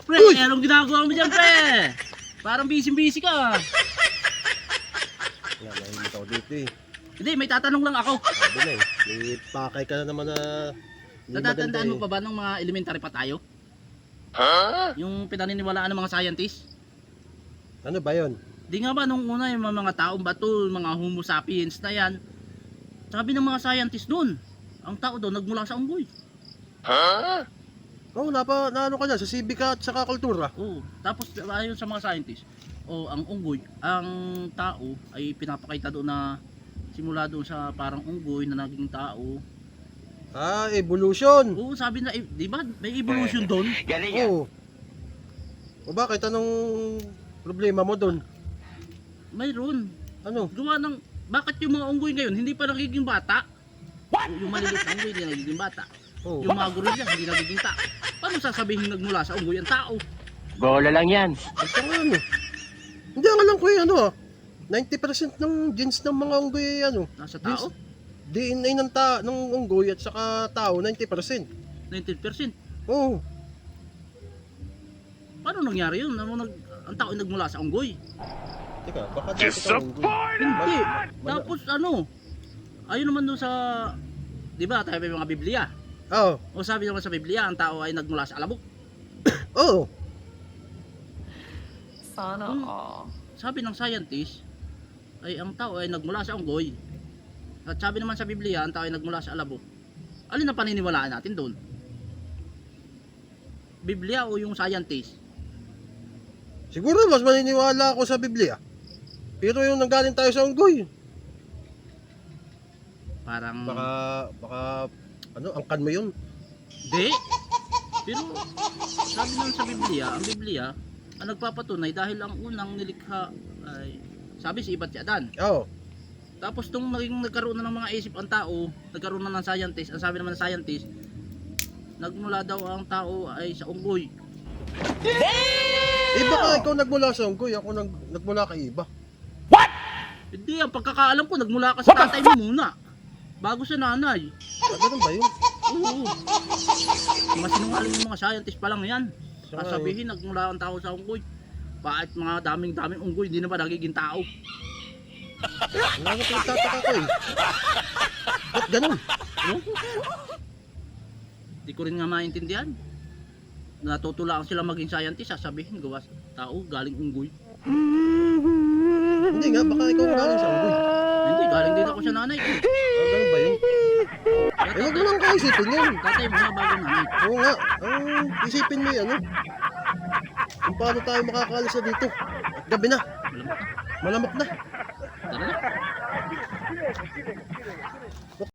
Pre, anong ginagawa mo dyan, pre? Parang busy-busy ka. Wala, nahimik ako dito eh. Hindi, may tatanong lang ako. Sabi na eh. May pakay ka na naman na hindi Natatandaan mo maganda pa ba nung mga elementary pa tayo? Yung pinaniniwalaan ng mga scientist? Ano ba yun? Di nga ba nung una yung mga taong batul, mga homo sapiens na yan, sabi ng mga scientist doon, ang tao daw nagmula sa unggoy. Oo, na ano ka na, sa sibika at saka kultura. Oo. Tapos ayon sa mga scientist, ang unggoy, ang tao ay pinapakita doon na simula doon sa parang unggoy na naging tao. Ah, evolution. Oo, sabi na, di ba may evolution doon? Oo. O bakit? Anong problema mo doon? Mayroon. Ano? Gawa ng, bakit yung mga unggoy ngayon hindi pa nagiging bata? Yung maliliit na unggoy hindi nagiging bata. Oo. Yung mga gorilla hindi nagiging tao. Paano sasabihin nagmula sa unggoy ang tao? Bola lang yan. Basta nga ano. Hindi ang alam ko yung ano 90% ng genes ng mga unggoy ay ano. Nasa tao? DNA ng unggoy at saka tao 90%. 19%. Oo. Paano nangyari yun? Ang tao ay nagmula sa unggoy? Teka, baka dati ka unggoy. Hindi. Wala. Tapos ayun naman doon sa, di ba tayo may mga Biblia? Oo. O sabi naman sa Biblia, ang tao ay nagmula sa alabok. Oo. Sana all. Sabi ng scientist, ay ang tao ay nagmula sa unggoy. At sabi naman sa Biblia, ang tao ay nagmula sa alabok. Alin ang paniniwalaan natin doon? Biblia o yung scientist? Siguro mas maniniwala ako sa Biblia. Pero yung nanggaling tayo sa unggoy, Parang, baka ano, angkan mo yun. di. Pero sabi naman sa Biblia, ang Biblia, ang nagpapatunay dahil ang unang nilikha ay, sabi si Ibat si Adan. Oo. Tapos nung nagkaroon na ng mga isip ang tao, nagkaroon na ng scientist, ang sabi naman ng scientist, nagmula daw ang tao ay sa unggoy. Eh baka ikaw nagmula sa unggoy, ako nagmula kay iba. Hindi, ang pagkakaalam ko, nagmula ka sa tatay mo muna. Bago sa nanay. Ah, ganun ba yun? Oo. Mga sinungaling ng mga scientist pa lang yan. Siya nga Sasabihin, nagmula ang tao sa unggoy. Bakit mga daming unggoy, hindi na ba nagiging tao? Wala na pinagtataka ko eh. Ba't ganun? Hindi ko rin nga maintindihan. Natutulaan sila maging scientist, sasabihin, gawa sa tao, galing unggoy. Hindi nga, baka ikaw ang galing sa unggoy. Hindi, galing din ako sa nanay ko. Ah, ganun ba yun? Eh, wag mo lang kaisipin yun. Tatay mo nga bago nanay. Oo nga, ang isipin mo yan, kung paano tayo makakalis na dito. At gabi na, Malamot na. malamok na. Tara na.